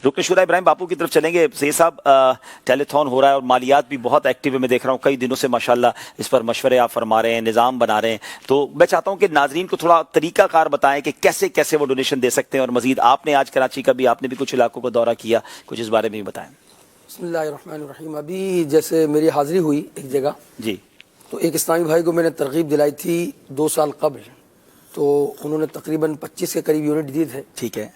रुकन शुरा इब्राहिम बापू की तरफ चलेंगे। सैयद साहब, टेलीथॉन हो रहा है और मालियात भी बहुत एक्टिव है, मैं देख रहा हूँ कई दिनों से माशाल्लाह इस पर मशवरे आप फरमा रहे हैं, निज़ाम बना रहे हैं। तो मैं चाहता हूँ कि नाजरीन को थोड़ा तरीकाकार बताएं कि कैसे कैसे वो डोनेशन दे सकते हैं। और मजीद आपने आज कराची का भी, आपने भी कुछ इलाकों का दौरा किया, कुछ इस बारे में भी बताएं। बिस्मिल्लाहिर्रहमानिर्रहीम। अभी जैसे मेरी हाज़िरी हुई एक जगह जी, तो एक इस्लामी भाई को मैंने तरगीब दिलाई थी 2 साल कबल, तो उन्होंने तकरीबन 25 के करीब यूनिट दिए थे। ठीक है।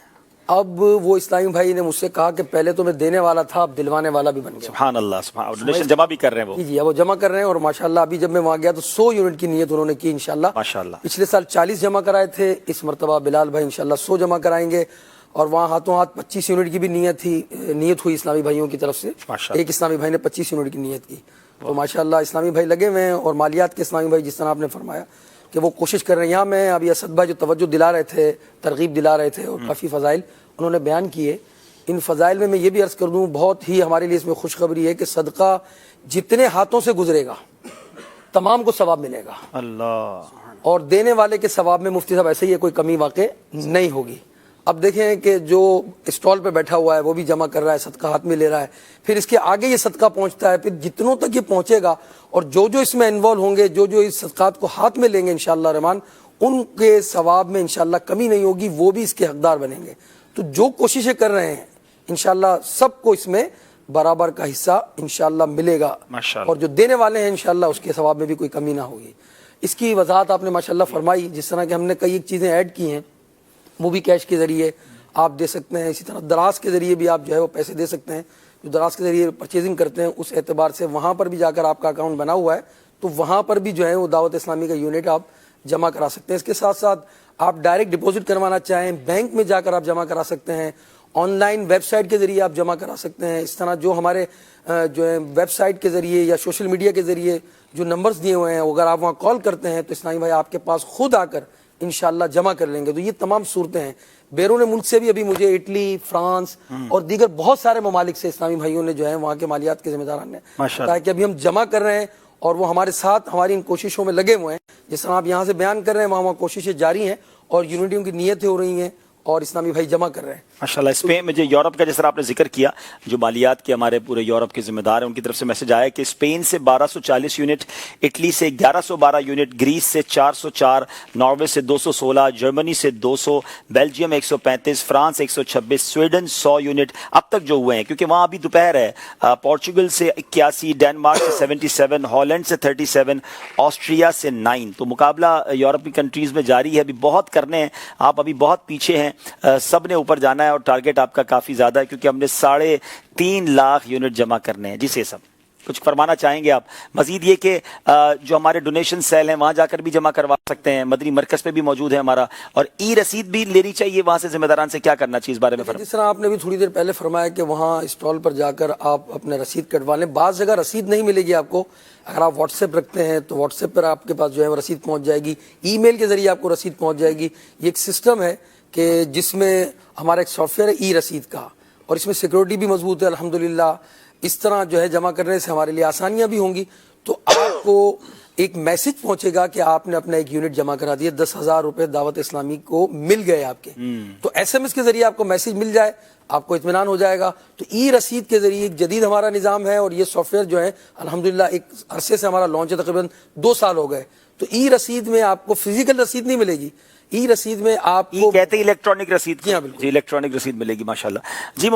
अब वो इस्लामी भाई ने मुझसे कहा कि पहले तो मैं देने वाला था, अब दिलवाने वाला भी बन गया। सुभान अल्लाह, सुभान अल्लाह। डोनेशन जमा भी कर रहे हैं वो? जी, वो जमा कर रहे हैं। और माशाल्लाह अभी जब मैं वहाँ गया तो 100 यूनिट की नीयत उन्होंने की इंशाल्लाह। माशाल्लाह। पिछले साल 40 जमा कराए थे, इस मरतबा बिलाल भाई इंशाल्लाह 100 जमा कराएंगे। और वहाँ हाथों हाथ 25 यूनिट की भी नीयत हुई इस्लामी भाइयों की तरफ से। एक इस्लामी भाई ने 25 यूनिट की नीयत की। तो माशाल्लाह इस्लामी भाई लगे हुए हैं। और मालियात के इस्लामी भाई जिस तरह आपने फरमाया कि वो कोशिश कर रहे हैं। यहाँ मैं अभी असद भाई जो तवज्जो दिला रहे थे, तरगीब दिला रहे थे और काफ़ी फ़ज़ाइल उन्होंने बयान किए। इन फ़ज़ाइल में मैं ये भी अर्ज़ कर दूँ, बहुत ही हमारे लिए इसमें खुशखबरी है कि सदका जितने हाथों से गुजरेगा तमाम को सवाब मिलेगा अल्लाह। और देने वाले के सवाब में मुफ्ती साहब ऐसे ही है, कोई कमी वाक़ई नहीं होगी। अब देखें कि जो स्टॉल पे बैठा हुआ है वो भी जमा कर रहा है, सदका हाथ में ले रहा है, फिर इसके आगे ये सदका पहुंचता है, फिर जितनों तक ये पहुंचेगा और जो जो इसमें इन्वॉल्व होंगे, जो जो इस सदकात को हाथ में लेंगे इंशाअल्लाह रहमान, उनके सवाब में इंशाअल्लाह कमी नहीं होगी, वो भी इसके हकदार बनेंगे। तो जो कोशिशें कर रहे हैं इंशाअल्लाह सबको इसमें बराबर का हिस्सा इंशाअल्लाह मिलेगा। और जो देने वाले हैं इंशाअल्लाह उसके सवाब में भी कोई कमी ना होगी। इसकी वजाहत आपने माशाअल्लाह फरमाई। जिस तरह के हमने कई एक चीज़ें ऐड की हैं, वो भी कैश के ज़रिए आप दे सकते हैं। इसी तरह दराज के ज़रिए भी आप जो है वो पैसे दे सकते हैं। जो दराज के ज़रिए परचेजिंग करते हैं उस एतबार से वहाँ पर भी जाकर आपका अकाउंट बना हुआ है, तो वहाँ पर भी जो है वो दावत इस्लामी का यूनिट आप जमा करा सकते हैं। इसके साथ साथ आप डायरेक्ट डिपॉजिट करवाना चाहें, बैंक में जाकर आप जमा करा सकते हैं, ऑनलाइन वेबसाइट के ज़रिए आप जमा करा सकते हैं। इस तरह जो हमारे जो है वेबसाइट के ज़रिए या सोशल मीडिया के ज़रिए जो नंबर्स दिए हुए हैं, अगर आप वहाँ कॉल करते हैं तो इस्लामी भाई आपके पास खुद आकर इंशाअल्लाह जमा कर लेंगे। तो ये तमाम सूरतें हैं। बैरून मुल्क से भी अभी मुझे इटली, फ्रांस और दीगर बहुत सारे ममालिक से इस्लामी भाइयों ने जो है वहाँ के मालियात के जिम्मेदारान ने बताया कि अभी हम जमा कर रहे हैं और वो हमारे साथ हमारी इन कोशिशों में लगे हुए हैं। जिस तरह आप यहाँ से बयान कर रहे हैं वहाँ कोशिशें जारी हैं और यूनिटियों की नीयतें हो रही हैं और इस्लामी भाई जमा कर रहे हैं माशाल्लाह। स्पेन में जो यूरोप का जिस तरह आपने जिक्र किया, जो मालियात के हमारे पूरे यूरोप के जिम्मेदार हैं उनकी तरफ से मैसेज आया कि स्पेन से 1240 यूनिट, इटली से 1112 यूनिट, ग्रीस से 404, नॉर्वे से 216, जर्मनी से 200, बेल्जियम 135, फ्रांस 126, स्वीडन 100 यूनिट अब तक जो हुए हैं, क्योंकि वहाँ अभी दोपहर है। पोर्चुगल से 81, डेनमार्क से 77, हॉलैंड से 37, ऑस्ट्रिया से 9। तो मुकाबला यूरोपीय कंट्रीज़ में जारी है। अभी बहुत करने हैं, आप अभी बहुत पीछे हैं, सब ने ऊपर जाना है और टारगेट आपका काफ़ी ज़्यादा है, क्योंकि हमने 3.5 लाख यूनिट जमा करने हैं। जिसे सब कुछ फरमाना चाहेंगे आप? मजीद ये कि जो हमारे डोनेशन सेल हैं वहाँ जाकर भी जमा करवा सकते हैं, मदनी मरकज़ पे भी मौजूद है हमारा, और ई रसीद भी लेनी चाहिए वहाँ से, जिम्मेदारान से क्या करना चाहिए इस बारे में? जिस तरह आपने भी थोड़ी देर पहले फरमाया कि वहाँ स्टॉल पर जाकर आप अपने रसीद कटवा लें। बाज़ जगह रसीद नहीं मिलेगी आपको, अगर आप व्हाट्सएप रखते हैं तो व्हाट्सएप पर आपके पास जो है वो रसीद पहुँच जाएगी, ईमेल के ज़रिए आपको रसीद पहुँच जाएगी। ये एक सिस्टम है कि जिसमें हमारा एक सॉफ्टवेयर है ई रसीद का, और इसमें सिक्योरिटी भी मजबूत है अल्हम्दुलिल्लाह। इस तरह जो है जमा करने से हमारे लिए आसानियां भी होंगी। तो आपको एक मैसेज पहुंचेगा कि आपने अपना एक यूनिट जमा करा दिया, 10,000 रुपए दावत इस्लामी को मिल गए आपके। तो SMS के जरिए आपको मैसेज मिल जाए, आपको इत्मीनान हो जाएगा। तो ई रसीद के जरिए एक जदीद हमारा निज़ाम है और ये सॉफ्टवेयर जो है अल्हम्दुलिल्लाह एक अरसे से हमारा लॉन्च है, तकरीबन 2 साल हो गए। तो ई रसीद में आपको फिजिकल रसीद नहीं मिलेगी, ई रसीद में आपको कहते हैं इलेक्ट्रॉनिक रसीद, बिल्कुल इलेक्ट्रॉनिक रसीद मिलेगी माशाल्लाह। जी